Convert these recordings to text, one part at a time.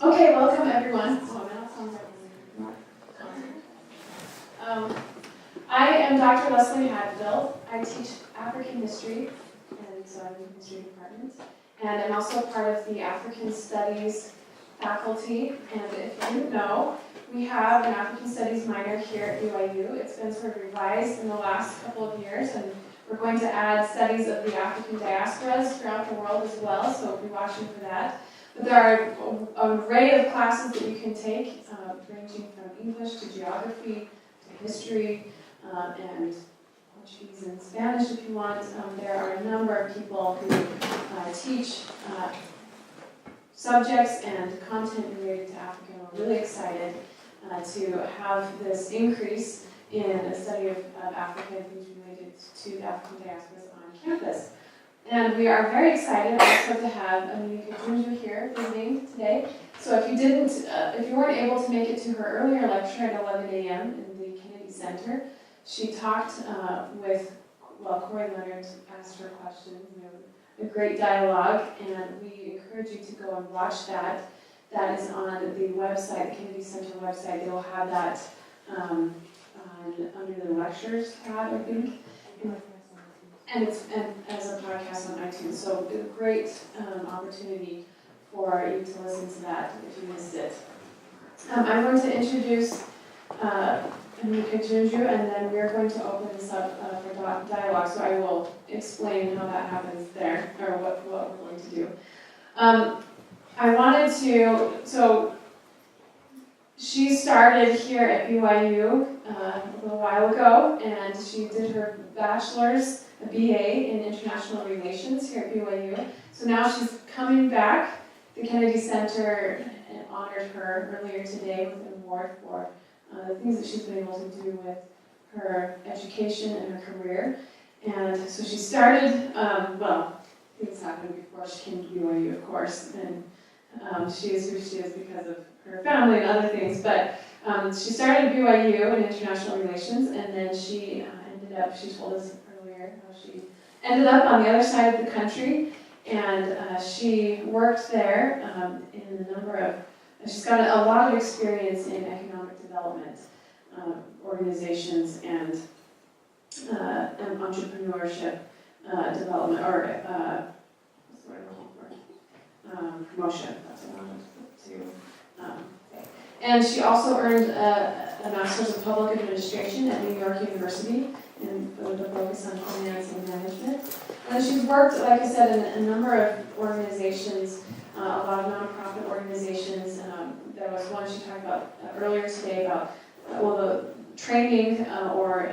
Okay, welcome everyone. I am Dr. Leslie Hadfield. I teach African history, and so I'm in the history department. And I'm also part of the African Studies faculty. And if you know, we have an African Studies minor here at BYU. It's been sort of revised in the last couple of years, and we're going to add studies of the African diasporas throughout the world as well, so be watching for that. But there are an array of classes that you can take, ranging from English to geography to history, and Portuguese and Spanish if you want. There are a number of people who teach subjects and content related to Africa. We're really excited to have this increase in the study of Africa and things related to the African diasporas on campus. And we are very excited also to have Amini Kajunju here visiting today. So if you weren't able to make it to her earlier lecture at 11 a.m. in the Kennedy Center, she talked Corey Leonard asked her questions. We had a great dialogue, and we encourage you to go and watch that. That is on the website, the Kennedy Center website. They will have that under the lectures tab, I think. And it's as a podcast on iTunes, so a great opportunity for you to listen to that if you missed it. I'm going to introduce Amini Kajunju, and then we're going to open this up for dialogue, so I will explain how that happens there, or what we're going to do. So she started here at BYU a little while ago, and she did her bachelor's, a BA in International Relations here at BYU. So now she's coming back. The Kennedy Center honored her earlier today with an award for the things that she's been able to do with her education and her career. And so she started, things happened before she came to BYU, of course, and she is who she is because of her family and other things. But she started at BYU in International Relations, and then she told us earlier how she ended up on the other side of the country, and she worked there in a number of, she's got a lot of experience in economic development organizations and entrepreneurship development, or what's the word I'm looking for? Promotion, that's what I wanted to say. And she also earned a Master's of Public Administration at New York University with a focus on finance and management. And she's worked, like I said, in a number of organizations, a lot of nonprofit organizations. There was one she talked about earlier today about the training or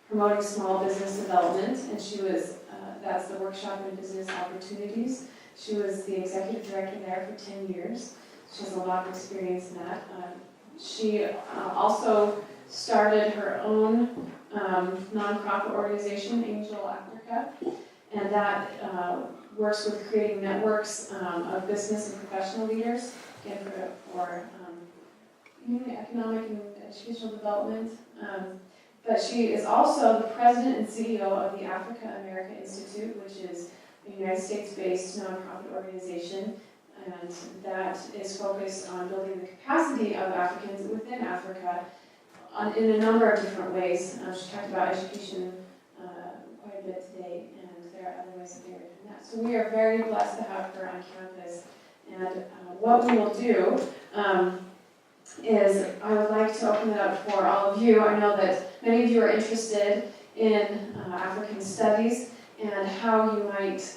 promoting small business development, and she was, that's the workshop in business opportunities. She was the executive director there for 10 years. She has a lot of experience in that. She also started her own nonprofit organization, Angel Africa, and that works with creating networks of business and professional leaders, again for economic and educational development. But she is also the president and CEO of the Africa America Institute, which is a United States-based nonprofit organization, and that is focused on building the capacity of Africans within Africa in a number of different ways. She talked about education quite a bit today, and there are other ways that they are doing that. So we are very blessed to have her on campus. And what we will do is I would like to open it up for all of you. I know that many of you are interested in African studies and how you might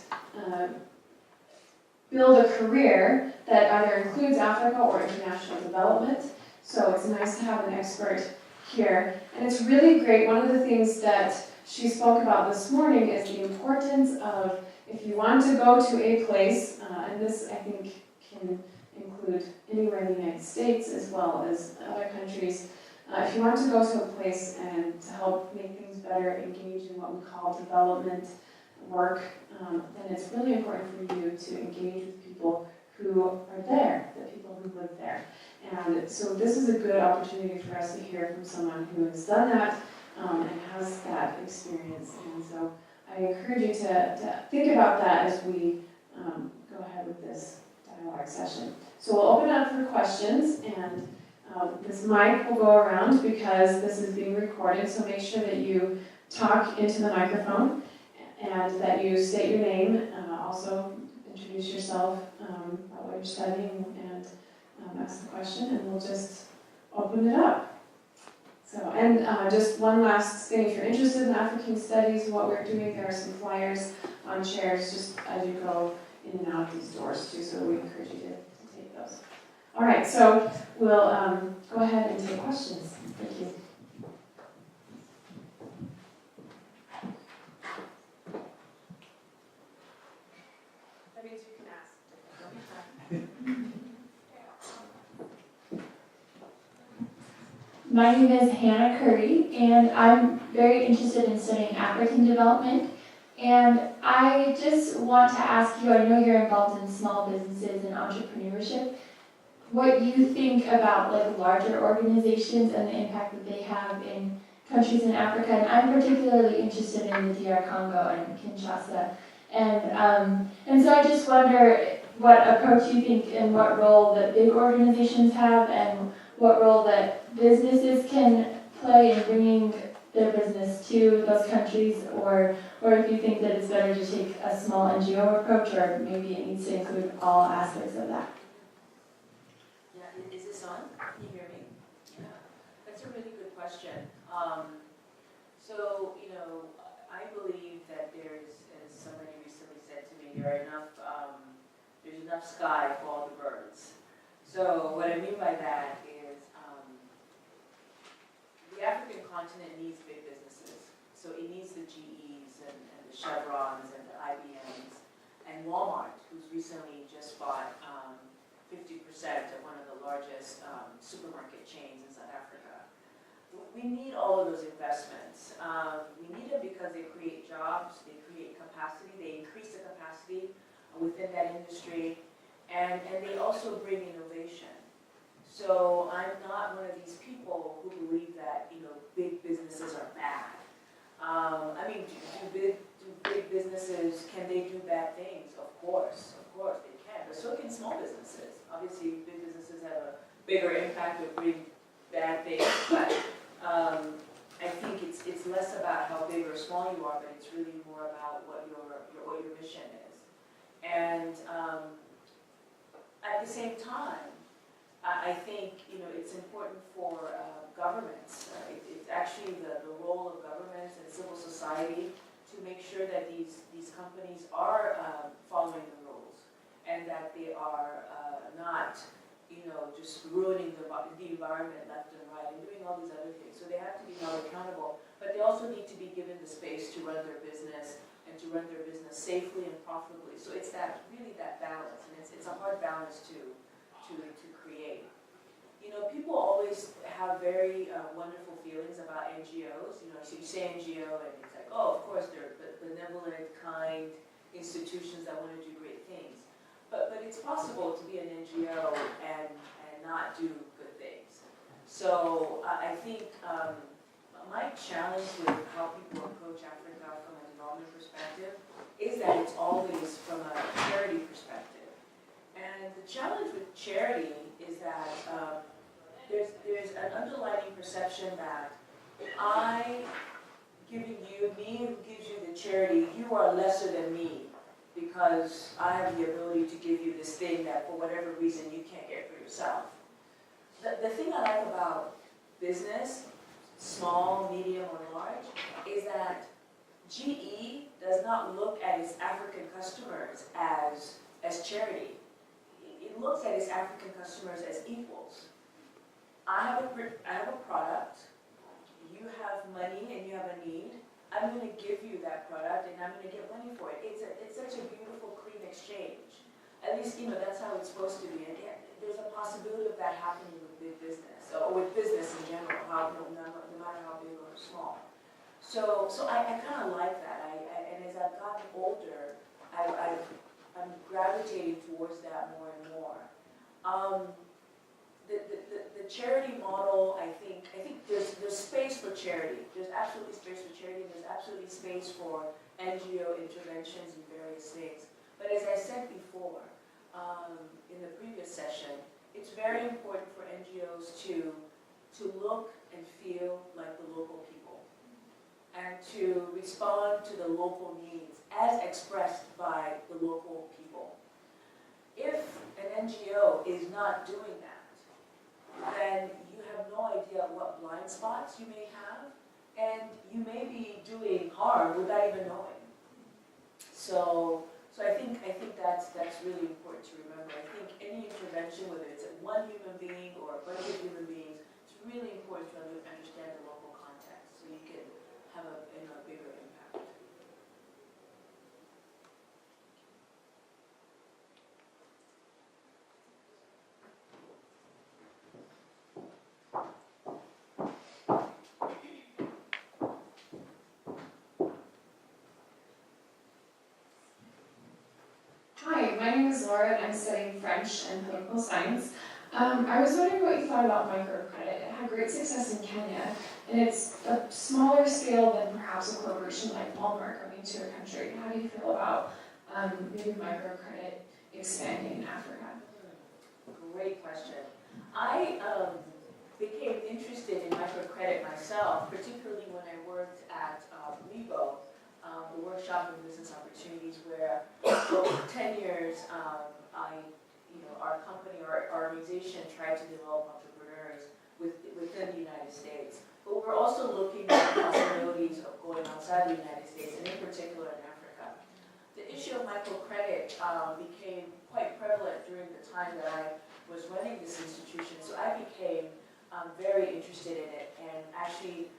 build a career that either includes Africa or international development. So it's nice to have an expert here. And it's really great. One of the things that she spoke about this morning is the importance of, if you want to go to a place, and this I think can include anywhere in the United States as well as other countries, if you want to go to a place and to help make things better, engage in what we call development work, then it's really important for you to engage with people who are there, the people who live there. And so this is a good opportunity for us to hear from someone who has done that and has that experience. And so I encourage you to think about that as we go ahead with this dialogue session. So we'll open it up for questions, and this mic will go around because this is being recorded, so make sure that you talk into the microphone and that you state your name, also introduce yourself, about what you're studying, and ask the question, and we'll just open it up. So, and just one last thing, if you're interested in African studies, what we're doing, there are some flyers on chairs just as you go in and out of these doors too, so we encourage you to take those. All right, so we'll go ahead and take questions. Thank you. That means you can ask. My name is Hannah Curry, and I'm very interested in studying African development. And I just want to ask you, I know you're involved in small businesses and entrepreneurship, what you think about like larger organizations and the impact that they have in countries in Africa. And I'm particularly interested in the DR Congo and Kinshasa. And so I just wonder what approach you think and what role that big organizations have and what role that businesses can play in bringing their business to those countries, or if you think that it's better to take a small NGO approach, or maybe it needs to include all aspects of that. Yeah, is this on? Can you hear me? Yeah, that's a really good question. So, you know, I believe that there's, as somebody recently said to me, there's enough sky for all the birds. So what I mean by that is the African continent needs big businesses. So it needs the GEs and the Chevrons and the IBMs and Walmart, who's recently just bought 50% of one of the largest supermarket chains in South Africa. We need all of those investments. We need them because they create jobs, they create capacity, they increase the capacity within that industry, and they also bring innovation. So I'm not one of these people who believe that, you know, big businesses are bad. I mean, do big businesses, can they do bad things? Of course they can, but so can small businesses. Obviously, big businesses have a bigger impact of bring bad things, but I think it's less about how big or small you are, but it's really more about what your mission is. And at the same time, I think, you know, it's important for governments. It's actually the role of governments and civil society to make sure that these companies are following the rules and that they are not, you know, just ruining the environment left and right and doing all these other things. So they have to be held accountable, but they also need to be given the space to run their business and to run their business safely and profitably. So it's really that balance, and it's a hard balance to create. You know, people always have very wonderful feelings about NGOs. You know, so you say NGO and it's like, oh, of course they're benevolent, kind institutions that want to do great things. But it's possible to be an NGO and not do good things. So I think my challenge with how people approach Africa from a development perspective is that it's always from a charity perspective. And the challenge with charity is that there's an underlying perception that me who gives you the charity, you are lesser than me because I have the ability to give you this thing that for whatever reason you can't get for yourself. The thing I like about business, small, medium, or large, is that GE does not look at its African customers as charity. It looks at its African customers as equals. I have a product, you have money and you have a need, I'm going to give you that product and I'm going to get money for it. It's such a beautiful, clean exchange. At least, you know, that's how it's supposed to be. And there's a possibility of that happening with big business, or with business in general, no matter how big or small. So I kind of like that. And as I've gotten older, I'm gravitating towards that more and more. The charity model, I think there's space for charity. There's absolutely space for charity. There's absolutely space for NGO interventions and various things. But as I said before, in the previous session, it's very important for NGOs to look and feel like the local people and to respond to the local needs as expressed by the local people. If an NGO is not doing that, then you have no idea what blind spots you may have, and you may be doing harm without even knowing. So I think that's really important to remember. I think any intervention, whether it's one human being or a bunch of human beings, it's really important to understand the local context so you can have a bigger impact. Hi, my name is Laura and I'm studying French and political science. I was wondering what you thought about microcredit. It had great success in Kenya, and it's a smaller scale than perhaps a corporation like Walmart coming to a country. How do you feel about maybe microcredit expanding in Africa? Great question. I became interested in microcredit myself, particularly when I worked at WeGo, the workshop in business opportunities, where for 10 years our company or our organization tried to develop entrepreneurs within the United States. But we're also looking at possibilities of going outside the United States, and in particular in Africa. The issue of microcredit became quite prevalent during the time that I was running this institution, so I became very interested in it, and actually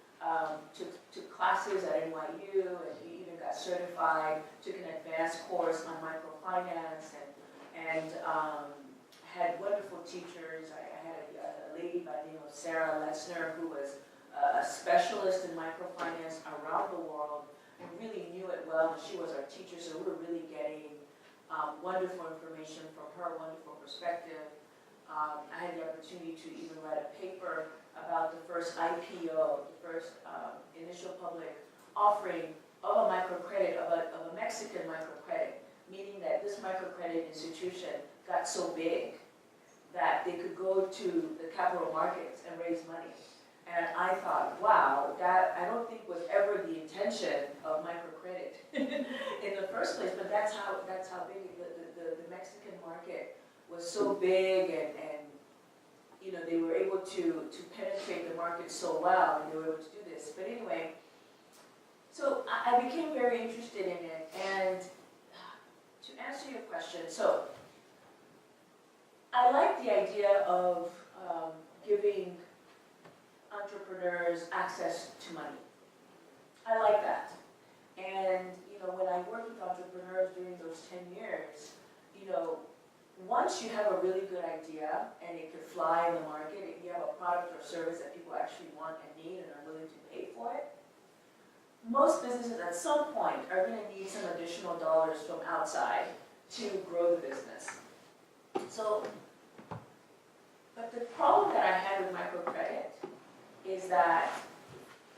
took classes at NYU, and even got certified, took an advanced course on microfinance, and had wonderful teachers. I had a lady by the name of Sarah Letzner, who was a specialist in microfinance around the world and really knew it well, and she was our teacher, so we were really getting wonderful information from her, wonderful perspective. I had the opportunity to even write a paper about the first IPO, the first initial public offering of a microcredit, of a Mexican microcredit, meaning that this microcredit institution got so big that they could go to the capital markets and raise money. And I thought, wow, that I don't think was ever the intention of microcredit in the first place, but that's how big the Mexican market was so big, and they were able to penetrate the market so well, and they were able to do this. But anyway, so I became very interested in it, and to answer your question, so I like the idea of giving entrepreneurs access to money. I like that. And when I worked with entrepreneurs during those 10 years, once you have a really good idea and it could fly in the market, if you have a product or service that people actually want and need and are willing to pay for it, most businesses at some point are going to need some additional dollars from outside to grow the business. So, but the problem that I had with microcredit is that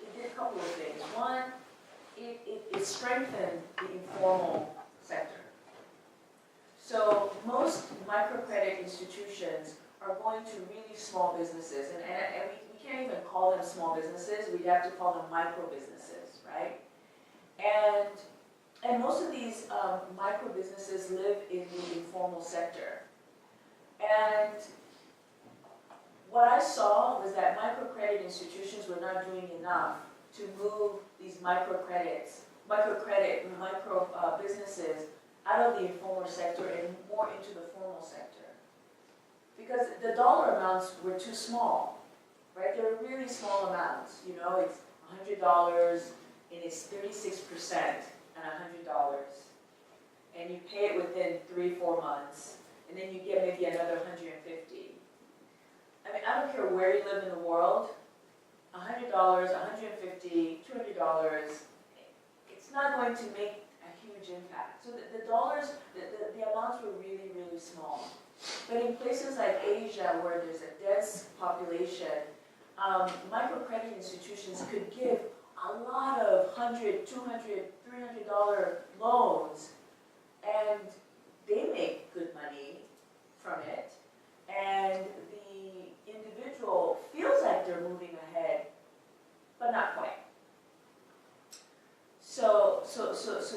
it did a couple of things. One, it strengthened the informal sector. So most microcredit institutions are going to really small businesses, and we can't even call them small businesses, we'd have to call them micro businesses, right? And most of these micro businesses live in the informal sector. And what I saw was that microcredit institutions were not doing enough to move these micro businesses out of the informal sector and more into the formal sector. Because the dollar amounts were too small, right? They were really small amounts. It's $100 and it's 36% and $100. And you pay it within 3-4 months, and then you get maybe another 150. I mean, I don't care where you live in the world, $100, $150, $200, it's not going to make a huge impact. So the dollars, the amounts were really, really small. But in places like Asia, where there's a dense population, microcredit institutions could give a lot of $100, $200, $300 loans, and they make good money, from it, and the individual feels like they're moving ahead, but not quite. So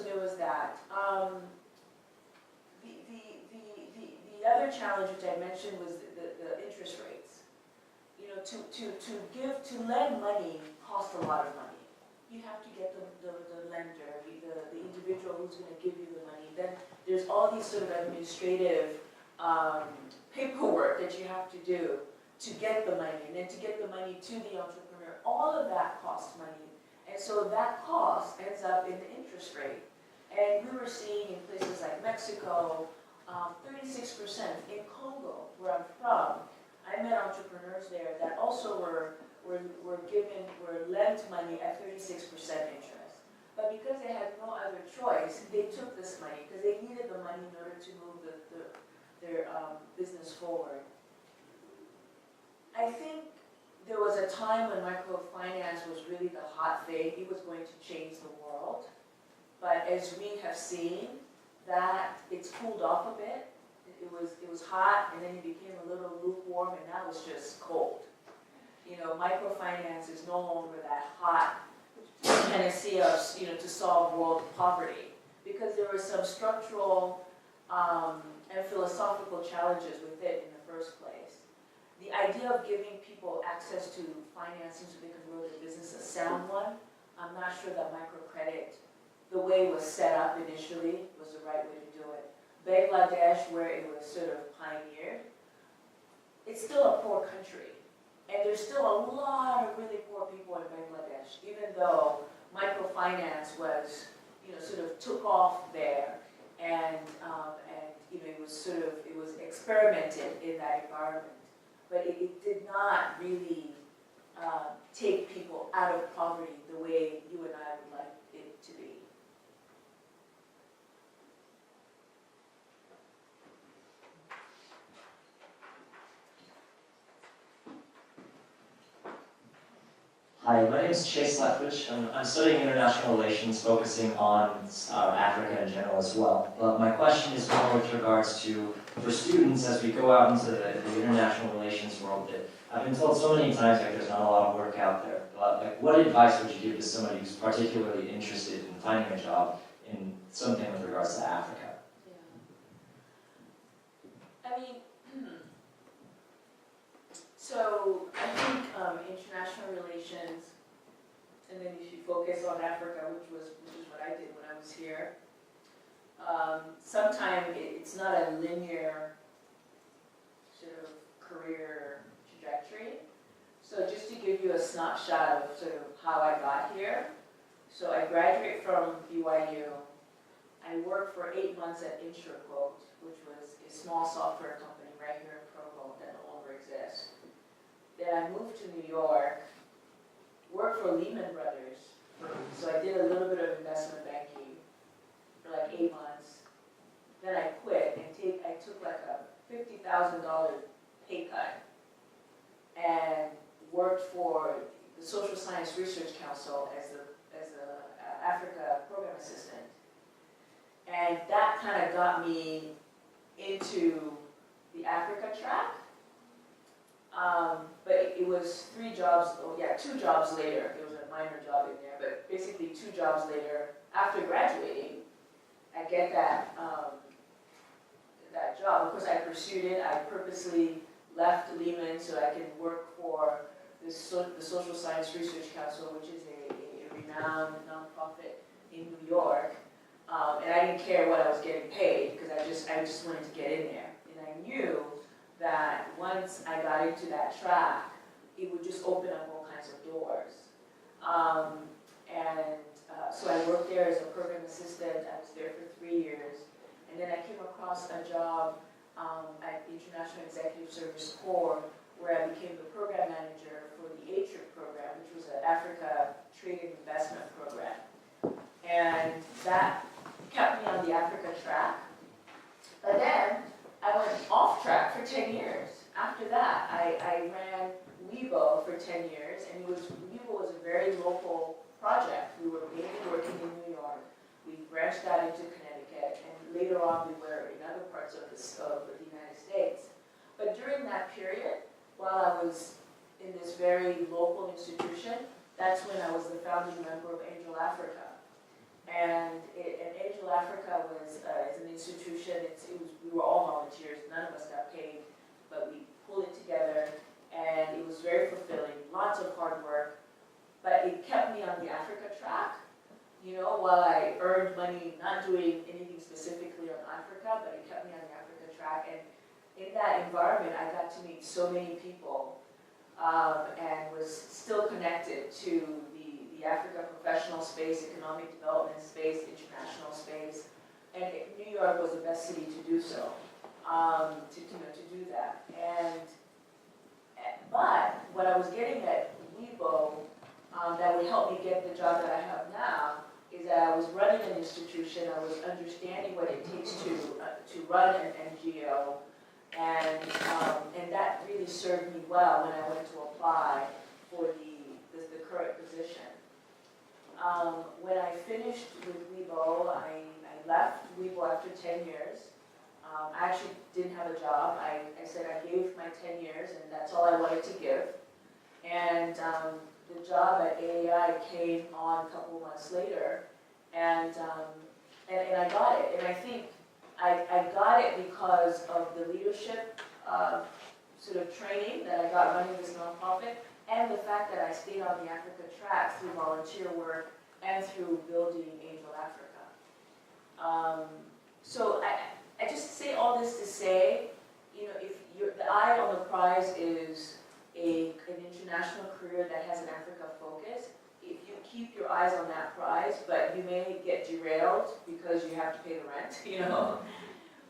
there was that. The other challenge which I mentioned was the interest rates. You know, to lend money costs a lot of money. You have to get the lender, the individual who's going to give you the money. Then there's all these sort of administrative paperwork that you have to do to get the money, and then to get the money to the entrepreneur. All of that costs money, and so that cost ends up in the interest rate. And we were seeing in places like Mexico, 36% in Congo, where I'm from. I met entrepreneurs there that also were lent money at 36% interest. But because they had no other choice, they took this money because they needed the money in order to move their business forward. I think there was a time when microfinance was really the hot thing. It was going to change the world. But as we have seen, that it's cooled off a bit. It was hot, and then it became a little lukewarm, and now it's just cold. You know, microfinance is no longer that hot panacea, you know, to solve world poverty, because there were some structural and philosophical challenges with it in the first place. The idea of giving people access to financing so they can grow their business, a sound one, I'm not sure that microcredit, the way it was set up initially, was the right way to do it. Bangladesh, where it was sort of pioneered, it's still a poor country. And there's still a lot of really poor people in Bangladesh, even though microfinance was, you know, sort of took off there, and you know, it was experimented in that environment. But it did not really take people out of poverty the way you and I would like it to be. Hi, my name is Chase Lethbridge, and I'm studying international relations, focusing on Africa in general as well. But my question is more with regards to, for students, as we go out into the international relations world, that I've been told so many times like there's not a lot of work out there. But like, what advice would you give to somebody who's particularly interested in finding a job in something with regards to Africa? Yeah. I mean, so I think international relations, and then you should focus on Africa, which is what I did when I was here. Sometimes it's not a linear sort of career trajectory. So just to give you a snapshot of sort of how I got here. So I graduated from BYU. I worked for 8 months at InsureQuote, which was a small software company right here in Provo that no longer exists. Then I moved to New York, worked for Lehman Brothers. So I did a little bit of investment banking for like 8 months. Then I quit and I took like a $50,000 pay cut and worked for the Social Science Research Council as the Africa program assistant. And that kind of got me into the Africa track. But it was 2 jobs later. There was a minor job in there, but basically 2 jobs later, after graduating, I get that job. Of course, I pursued it. I purposely left Lehman so I could work for the Social Science Research Council, which is a renowned nonprofit in New York. And I didn't care what I was getting paid because I just wanted to get in there. And I knew that once I got into that track, it would just open up all kinds of doors. So I worked there as a program assistant. I was there for 3 years. And then I came across a job at the International Executive Service Corps, where I became the program manager for the ATRIP program, which was an Africa Trade and Investment program. And that kept me on the Africa track. But then I went off track for 10 years. After that, I ran WEBO for 10 years, and WEBO was a very local project. We were mainly working in New York. We branched out into Connecticut, and later on we were in other parts of the United States. But during that period, while I was in this very local institution, that's when I was the founding member of Angel Africa. And Angel Africa was is an institution. We were all volunteers. None of us got paid, but we pulled it together, and it was very fulfilling. Lots of hard work, but it kept me on the Africa track. While I earned money, not doing anything specifically on Africa, but it kept me on the Africa track. And in that environment, I got to meet so many people, and was still connected to the Africa professional space, economic development space, international space, and New York was the best city to do so, to do that. But what I was getting at WeBo, that would help me get the job that I have now, is that I was running an institution. I was understanding what it takes to run an NGO, and that really served me well when I went to apply for the current position. When I finished with WeBo, I left WeBo after 10 years. I actually didn't have a job. I said I gave my 10 years, and that's all I wanted to give. And the job at AAI came on a couple of months later, and I got it. And I think I got it because of the leadership sort of training that I got running this nonprofit, and the fact that I stayed on the Africa track through volunteer work and through building Angel Africa. So I just say all this to say, if the eye on the prize is an international career that has an Africa focus, if you keep your eyes on that prize, but you may get derailed because you have to pay the rent,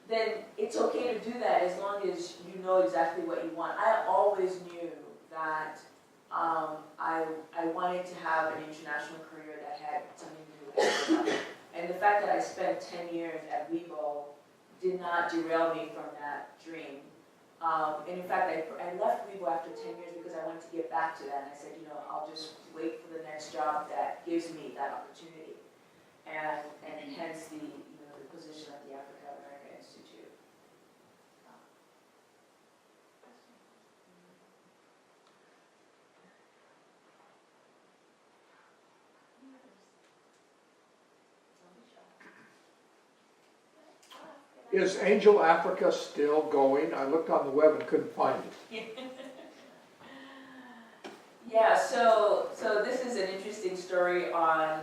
then it's okay to do that as long as you know exactly what you want. I always knew that I wanted to have an international career that had something to do with Africa. And the fact that I spent 10 years at WeBo did not derail me from that dream. And in fact, I left WeBo after 10 years because I wanted to get back to that. And I said, I'll just wait for the next job that gives me that opportunity. And hence the position at the Africa America Institute. Is Angel Africa still going? I looked on the web and couldn't find it. Yeah, so this is an interesting story on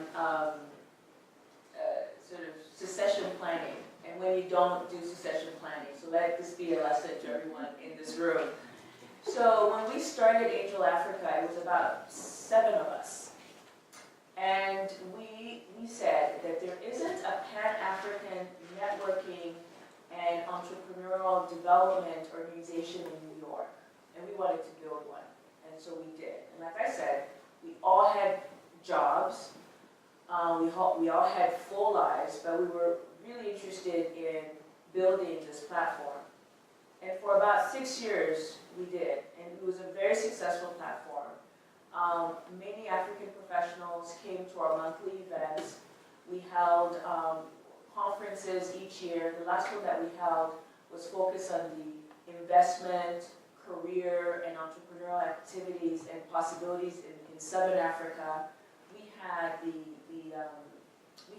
sort of succession planning, and when you don't do succession planning. So let this be a lesson to everyone in this room. So when we started Angel Africa, it was about 7 of us. And we said that there isn't a Pan-African networking and entrepreneurial development organization in New York. And we wanted to build one. And so we did. And like I said, we all had jobs. We all had full lives, but we were really interested in building this platform. And for about 6 years, we did. And it was a very successful platform. Many African professionals came to our monthly events. We held conferences each year. The last one that we held was focused on the investment, career, and entrepreneurial activities and possibilities in Southern Africa. We had we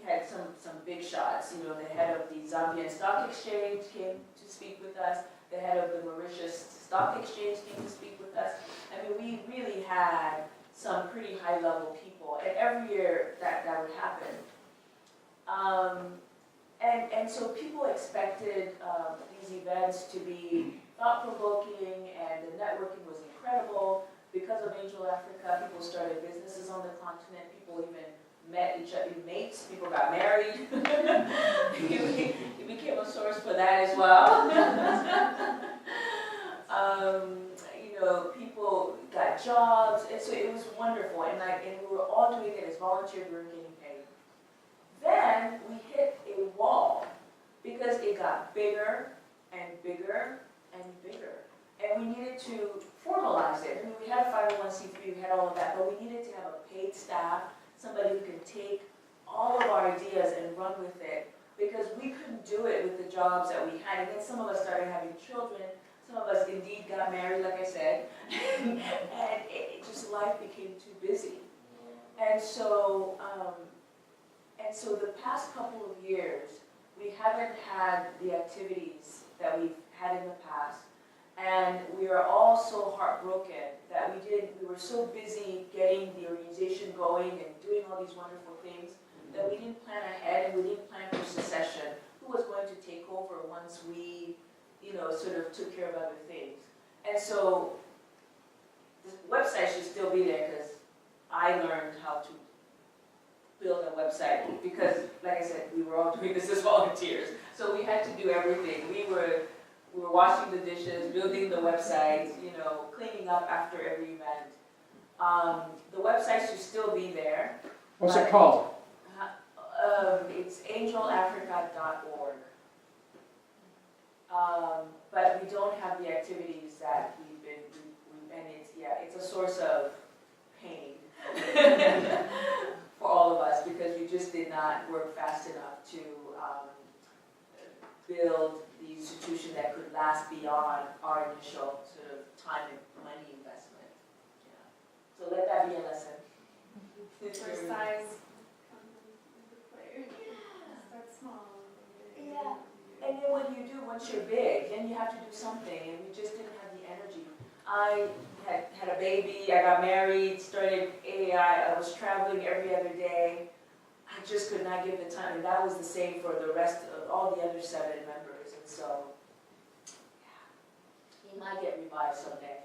had some big shots. The head of the Zambian Stock Exchange came to speak with us. The head of the Mauritius Stock Exchange came to speak with us. I mean, we really had some pretty high-level people, and every year that would happen. And so people expected these events to be thought-provoking, and the networking was incredible. Because of Angel Africa, people started businesses on the continent. People even met each other, mates. People got married. It became a source for that as well. People got jobs, and so it was wonderful. And we were all doing it as volunteers. We were getting paid. Then we hit a wall because it got bigger and bigger and bigger. And we needed to formalize it. I mean, we had a 501c3, we had all of that, but we needed to have a paid staff, somebody who could take all of our ideas and run with it, because we couldn't do it with the jobs that we had. And then some of us started having children, Some of us indeed got married, like I said, and just life became too busy. And so the past couple of years, we haven't had the activities that we've had in the past. And we are all so heartbroken that we were so busy getting the organization going and doing all these wonderful things that we didn't plan ahead and we didn't plan for succession. Who was going to take over once we, sort of took care of other things. And so the website should still be there because I learned how to build a website because, like I said, we were all doing this as volunteers. So we had to do everything. We were washing the dishes, building the website, cleaning up after every event. The website should still be there. What's it called? It's angelafrica.org. But we don't have the activities that and it's a source of pain for all of us because we just did not work fast enough to build the institution that could last beyond our initial sort of time and money investment. Yeah. So let that be a lesson. For size player. Start small. Yeah. And then what do you do once you're big? Then you have to do something, and we just didn't have the energy. I had a baby, I got married, started AI, I was traveling every other day. I just could not give the time, and that was the same for the rest of all the other 7 members. And so, yeah, he might get revived someday.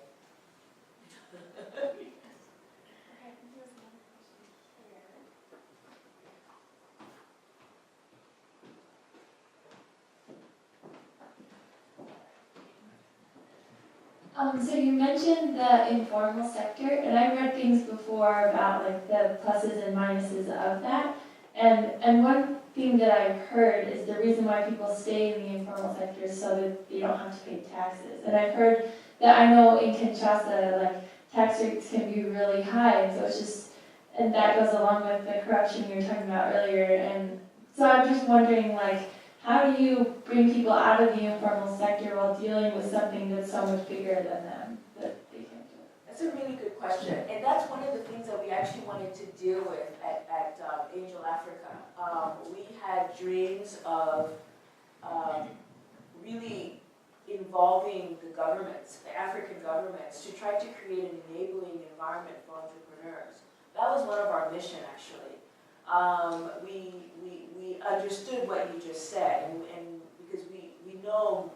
So you mentioned the informal sector, and I read things before about like the pluses and minuses of that. And one thing that I've heard is the reason why people stay in the informal sector is so that they don't have to pay taxes. And I've heard that I know in Kinshasa, like tax rates can be really high, and so it's just, and that goes along with the corruption you were talking about earlier. And so I'm just wondering, like, how do you bring people out of the informal sector while dealing with something that's so much bigger than them that they can't do? That's a really good question, and that's one of the things that we actually wanted to deal with at Angel Africa. We had dreams of really involving the governments, the African governments, to try to create an enabling environment for entrepreneurs. That was one of our mission, actually. We understood what you just said, and because we know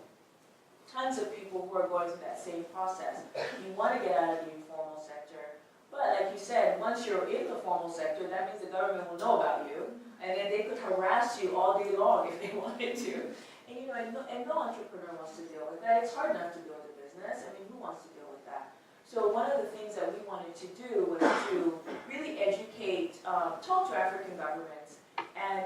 tons of people who are going through that same process. You want to get out of the informal sector, but like you said, once you're in the formal sector, that means the government will know about you, and then they could harass you all day long if they wanted to. And no entrepreneur wants to deal with that. It's hard enough to build a business. I mean, who wants to deal with that? So one of the things that we wanted to do was to really educate, talk to African governments, and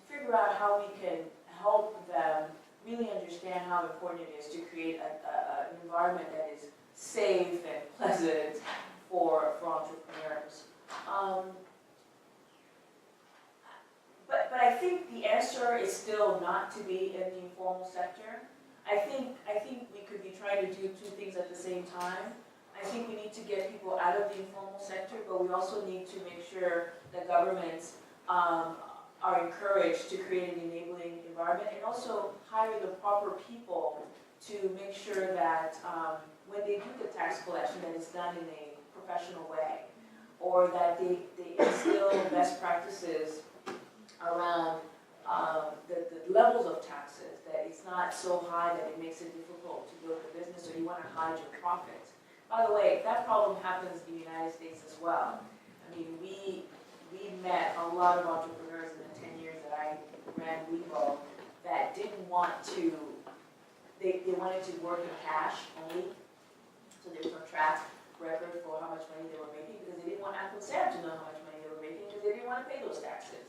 figure out how we can help them really understand how important it is to create an environment that is safe and pleasant for entrepreneurs. But I think the answer is still not to be in the informal sector. I think we could be trying to do 2 things at the same time. I think we need to get people out of the informal sector, but we also need to make sure that governments are encouraged to create an enabling environment, and also hire the proper people to make sure that when they do the tax collection, that it's done in a professional way, or that they instill best practices around the levels of taxes, that it's not so high that it makes it difficult to build a business, or you want to hide your profits. By the way, that problem happens in the United States as well. I mean, we met a lot of entrepreneurs in the 10 years that I ran Weibo that didn't want to, they wanted to work in cash only, so there's no track record for how much money they were making, because they didn't want Uncle Sam to know how much money they were making, because they didn't want to pay those taxes.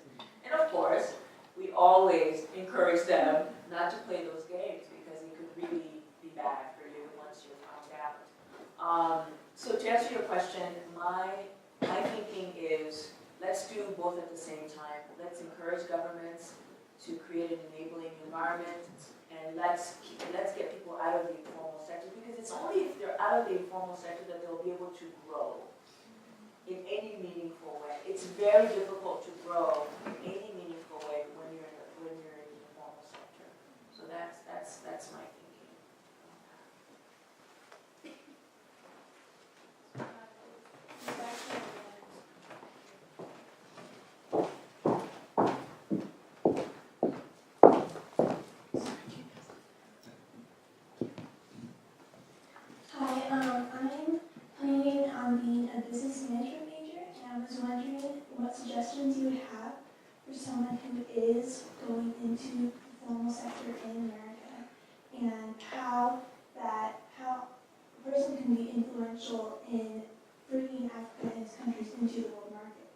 And of course, we always encourage them not to play those games, because it could really be bad for you once you're found out. So to answer your question, my thinking is, let's do both at the same time. Let's encourage governments to create an enabling environment, and let's get people out of the informal sector, because it's only if they're out of the informal sector that they'll be able to grow in any meaningful way. It's very difficult to grow in any meaningful way when you're in the informal sector. So that's my thinking. Hi, I'm planning on being a business management major, and I was wondering what suggestions you would have for someone who is going into the formal sector in America, and how a person can be influential in bringing Africa and its countries into the world market.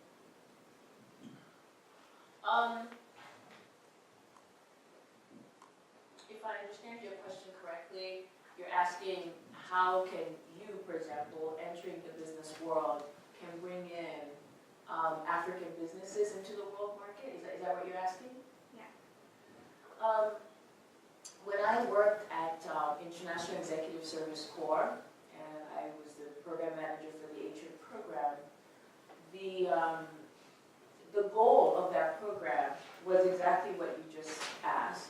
If I understand your question correctly, you're asking how can you, for example, entering the business world, can bring in African businesses into the world market? Is that what you're asking? Yeah. When I worked at International Executive Service Corps, and I was the program manager for the HIP program, the goal of that program was exactly what you just asked.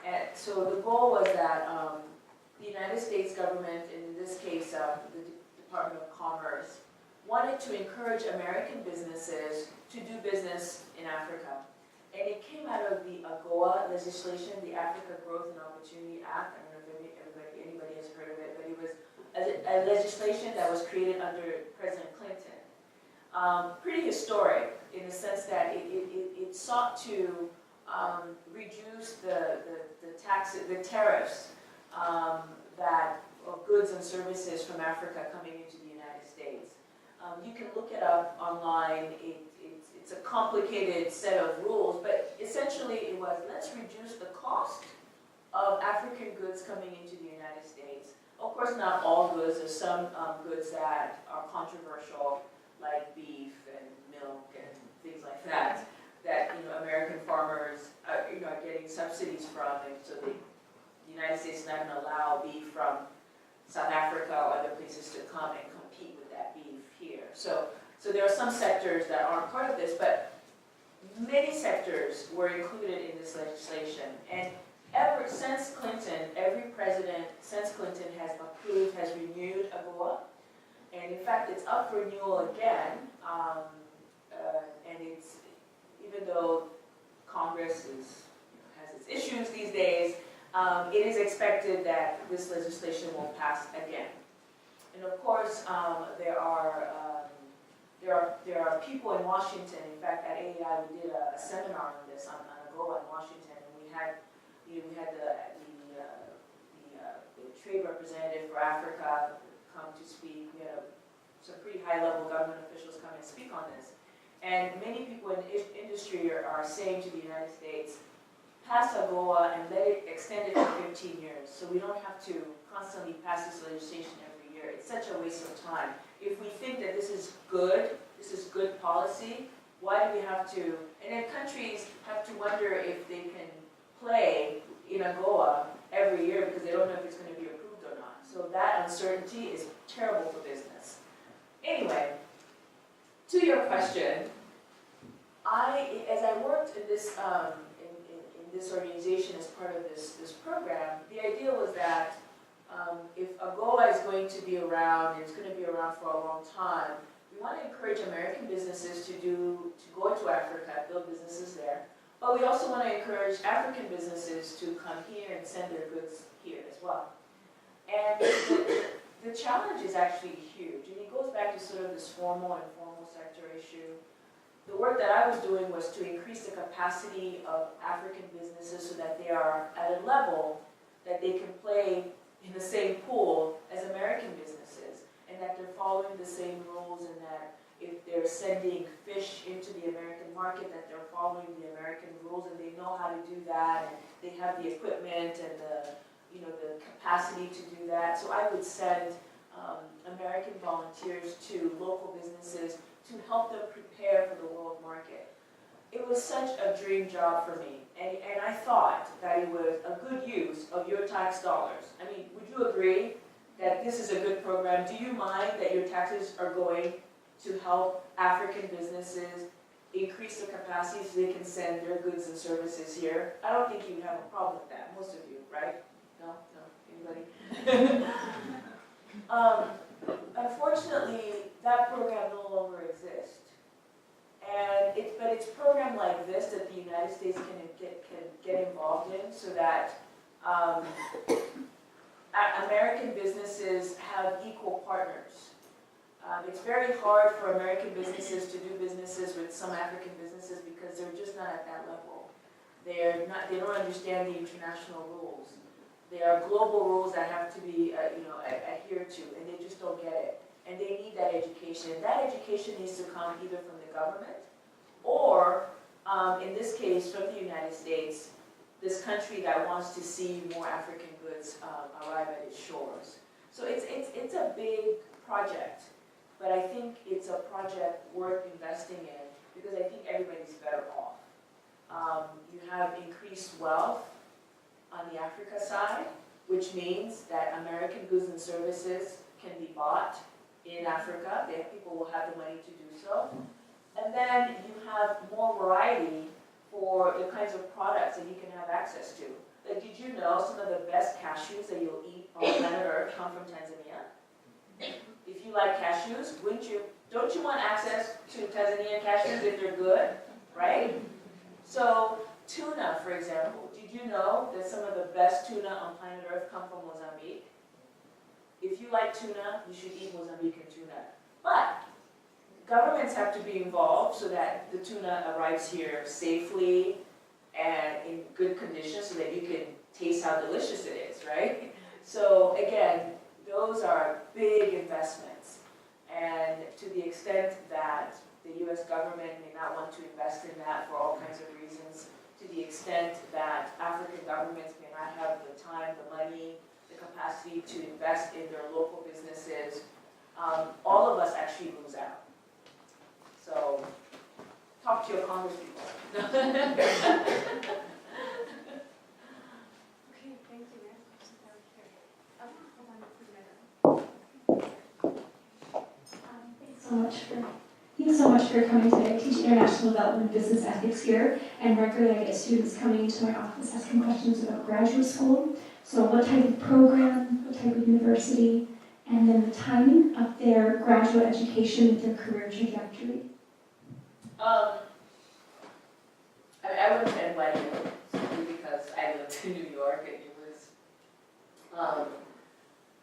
And so the goal was that the United States government, and in this case the Department of Commerce, wanted to encourage American businesses to do business in Africa. And it came out of the AGOA legislation, the Africa Growth and Opportunity Act. I don't know if anybody has heard of it, but it was a legislation that was created under President Clinton. Pretty historic in the sense that it sought to reduce the tariffs that of goods and services from Africa coming into the United States. You can look it up online. It's a complicated set of rules, but essentially it was, let's reduce the cost of African goods coming into the United States. Of course, not all goods. There's some goods that are controversial, like beef and milk and things like that, that American farmers are getting subsidies from, and so the United States is not going to allow beef from South Africa or other places to come and compete with that beef here. So there are some sectors that aren't part of this, but many sectors were included in this legislation. And ever since Clinton, every president since Clinton has renewed AGOA. And in fact, it's up for renewal again. And it's, even though Congress has its issues these days, it is expected that this legislation will pass again. And of course, there are people in Washington. In fact, at AEI we did a seminar on this on AGOA in Washington, and we had the trade representative for Africa come to speak. We had some pretty high-level government officials come and speak on this. And many people in the industry are saying to the United States, pass AGOA and let it extend it to 15 years, so we don't have to constantly pass this legislation every year. It's such a waste of time. If we think that this is good policy, why do we have to? And then countries have to wonder if they can play in AGOA every year because they don't know if it's going to be approved or not. So that uncertainty is terrible for business. Anyway, to your question, as I worked in this this organization as part of this program, the idea was that if AGOA is going to be around, and it's going to be around for a long time, we want to encourage American businesses to go into Africa, build businesses there, but we also want to encourage African businesses to come here and send their goods here as well. And the challenge is actually huge, and it goes back to sort of this formal and informal sector issue. The work that I was doing was to increase the capacity of African businesses so that they are at a level that they can play in the same pool as American businesses, and that they're following the same rules, and that if they're sending fish into the American market, that they're following the American rules, and they know how to do that, and they have the equipment and the capacity to do that. So I would send American volunteers to local businesses to help them prepare for the world market. it was such a dream job for me. And I thought that it was a good use of your tax dollars. I mean, would you agree that this is a good program? Do you mind that your taxes are going to help African businesses increase their capacity so they can send their goods and services here? I don't think you would have a problem with that, most of you, right? No? Anybody? Unfortunately, that program no longer exists. But it's a program like this that the United States can get involved in so that American businesses have equal partners. It's very hard for American businesses to do businesses with some African businesses because they're just not at that level. They don't understand the international rules. There are global rules that have to be adhered to, and they just don't get it. And they need that education. And that education needs to come either from the government or, in this case, from the United States, this country that wants to see more African goods arrive at its shores. So it's a big project, but I think it's a project worth investing in because I think everybody's better off. You have increased wealth on the Africa side, which means that American goods and services can be bought in Africa. People will have the money to do so. And then you have more variety for the kinds of products that you can have access to. Like, did you know some of the best cashews that you'll eat on planet Earth come from Tanzania? If you like cashews, don't you want access to Tanzanian cashews if they're good, right? So tuna, for example, did you know that some of the best tuna on planet Earth come from Mozambique? If you like tuna, you should eat Mozambican tuna. But governments have to be involved so that the tuna arrives here safely and in good condition so that you can taste how delicious it is, right? So again, those are big investments. And to the extent that the US government may not want to invest in that for all kinds of reasons, to the extent that African governments may not have the time, the money, the capacity to invest in their local businesses, all of us actually lose out. So, talk to your congresspeople. Okay, thank you, ma'am. Thanks so much for coming today. I teach international development and business ethics here, and regularly I get students coming into my office asking questions about graduate school. So what type of program, what type of university, and then the timing of their graduate education with their career trajectory. I went to NYU simply because I lived in New York and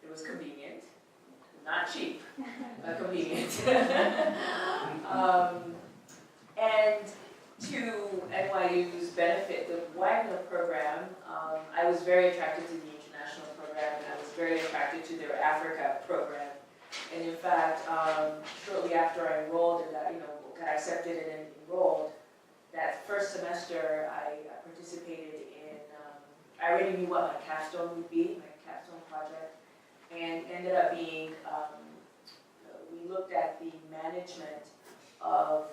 it was convenient, not cheap, but convenient. And to NYU's benefit, the Wagner program, I was very attracted to the international program, and I was very attracted to their Africa program. And in fact, shortly after I enrolled and got accepted and enrolled, that first semester I participated in, I already knew what my capstone would be, my capstone project, and ended up being, we looked at the management of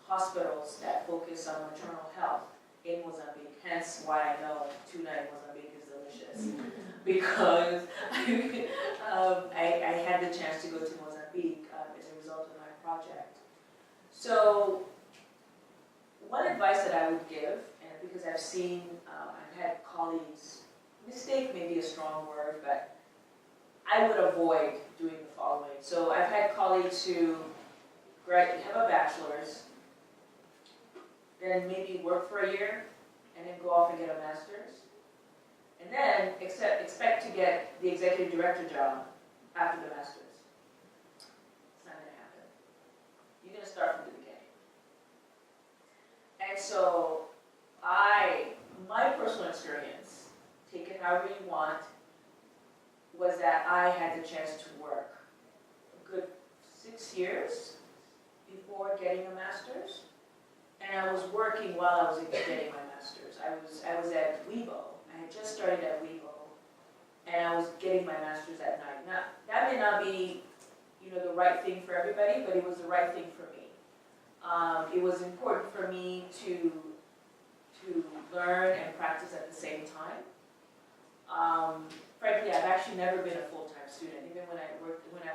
hospitals that focus on maternal health in Mozambique, hence why I know tuna in Mozambique is delicious, because I had the chance to go to Mozambique as a result of my project. So one advice that I would give, and because I've seen, I've had colleagues, mistake may be a strong word, but I would avoid doing the following. So I've had colleagues who have a bachelor's, then maybe work for a year, and then go off and get a master's, and then expect to get the executive director job after the master's. It's not going to happen. You're going to start from the beginning. And so my personal experience, take it however you want, was that I had the chance to work a good 6 years before getting a master's. And I was working while I was getting my master's. I was at Weibo. I had just started at Weibo, and I was getting my master's at night. Now, that may not be, the right thing for everybody, but it was the right thing for me. It was important for me to learn and practice at the same time. Frankly, I've actually never been a full-time student. Even when I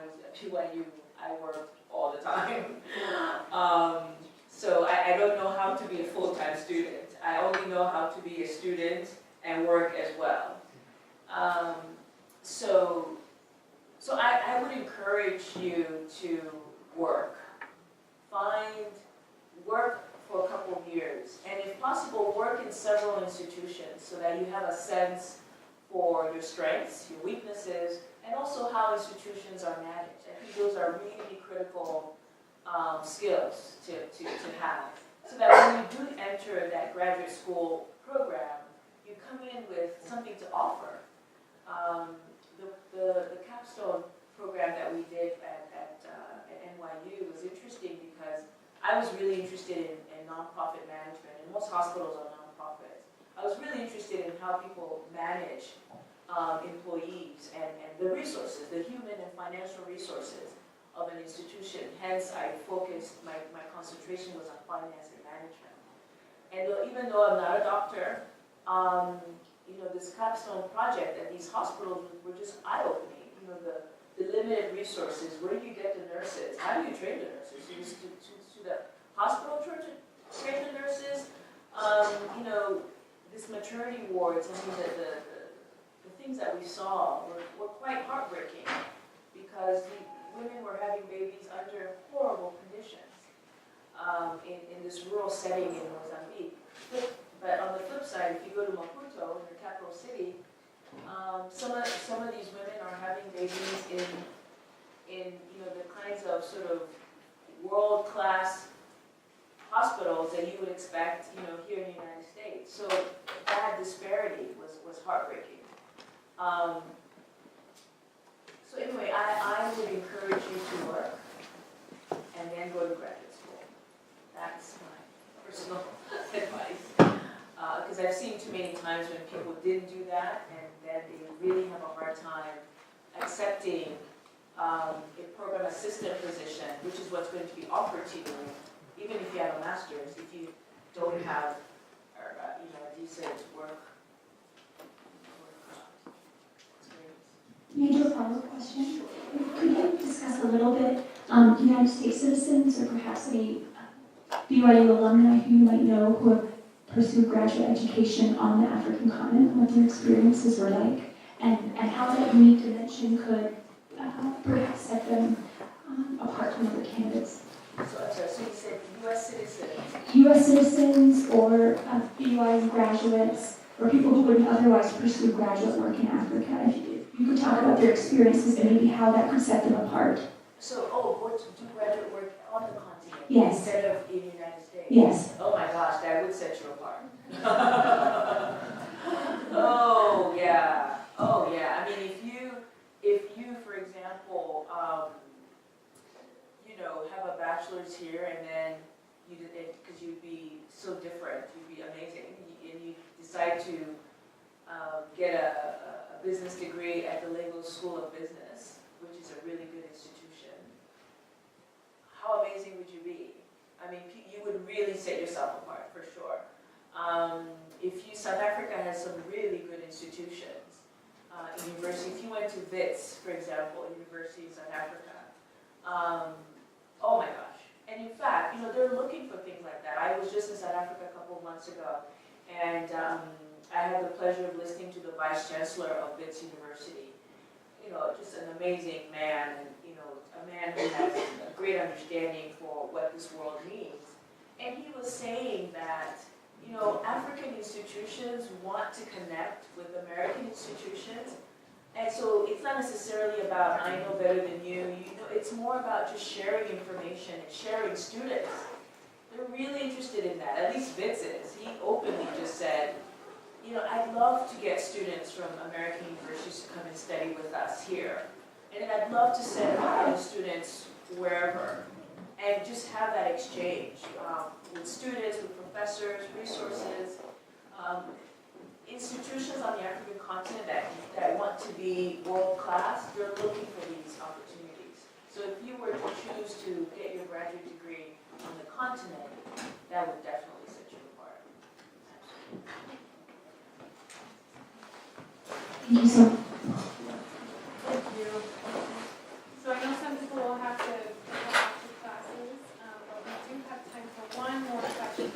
was at BYU, I worked all the time. So I don't know how to be a full-time student. I only know how to be a student and work as well. So I would encourage you to work. Work for a couple of years, and if possible, work in several institutions so that you have a sense for your strengths, your weaknesses, and also how institutions are managed. I think those are really critical skills to have, so that when you do enter that graduate school program, you come in with something to offer. The capstone program that we did at NYU was interesting because I was really interested in nonprofit management, and most hospitals are nonprofits. I was really interested in how people manage employees and the resources, the human and financial resources of an institution. Hence, I focused, my concentration was on finance and management. And even though I'm not a doctor, this capstone project at these hospitals were just eye-opening. The limited resources, where do you get the nurses? How do you train the nurses? To the hospital train the nurses? This maternity wards, the things that we saw were quite heartbreaking because the women were having babies under horrible conditions in this rural setting in Mozambique. But on the flip side, if you go to Maputo, the capital city, some of these women are having babies in the kinds of sort of world-class hospitals that you would expect here in the United States. So that disparity was heartbreaking. So anyway, I would encourage you to work and then go to graduate school. That's my personal advice. Because I've seen too many times when people didn't do that, and then they really have a hard time accepting a program assistant position, which is what's going to be offered to you, even if you have a master's, if you don't have, a decent work experience. Major follow-up question. Could you discuss a little bit United States citizens or perhaps any BYU alumni who you might know who have pursued graduate education on the African continent, what their experiences were like, and how that unique dimension could perhaps set them apart from other candidates? So you said U.S. citizens? U.S. citizens or BYU graduates or people who wouldn't otherwise pursue graduate work in Africa. If you could talk about their experiences and maybe how that could set them apart. So, what to do graduate work on the continent Yes. instead of in the United States? Yes. Oh my gosh, that would set you apart. Oh yeah. I mean, if you, for example, have a bachelor's here and then you did it because you'd be so different, you'd be amazing, and you decide to get a business degree at the Lagos School of Business, which is a really good institution. How amazing would you be? I mean, you would really set yourself apart for sure. South Africa has some really good institutions. University, if you went to WITS, for example, University of South Africa, oh my gosh. And in fact, they're looking for things like that. I was just in South Africa a couple of months ago, and I had the pleasure of listening to the Vice Chancellor of WITS University. Just an amazing man, and a man who has a great understanding for what this world needs. And he was saying that, African institutions want to connect with American institutions. And so it's not necessarily about I know better than you, it's more about just sharing information and sharing students. They're really interested in that, at least Vince is. He openly just said, I'd love to get students from American universities to come and study with us here. And then I'd love to send students wherever and just have that exchange with students, with professors, resources. Institutions on the African continent that want to be world-class, they're looking for these opportunities. So if you were to choose to get your graduate degree on the continent, that would definitely set you apart. Thank you so much. Thank you. So I know some people will have to go off to classes, but we do have time for one more question.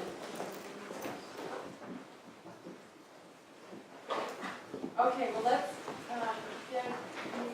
Okay, well, let's, Deb, can you